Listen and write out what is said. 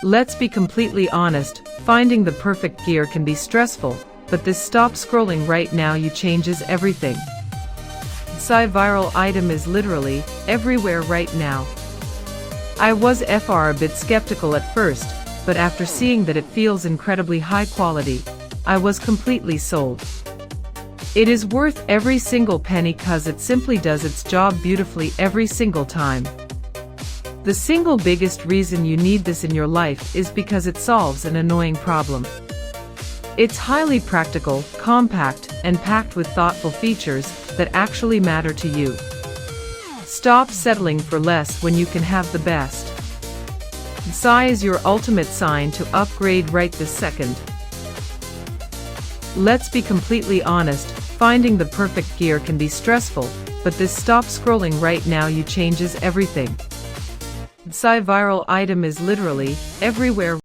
Let's be completely honest, finding the perfect gear can be stressful, but this stop scrolling right now you changes everything. Viral item is literally everywhere right now. I was a bit skeptical at first, but after seeing that it feels incredibly high quality, I was completely sold. It is worth every single penny cause it simply does its job beautifully every single time. The single biggest reason you need this in your life is because it solves an annoying problem. It's highly practical, compact, and packed with thoughtful features that actually matter to you. Stop settling for less when you can have the best. Sai is your ultimate sign to upgrade right this second. Let's be completely honest, finding the perfect gear can be stressful, but this stop scrolling right now you changes everything. Viral item is literally everywhere.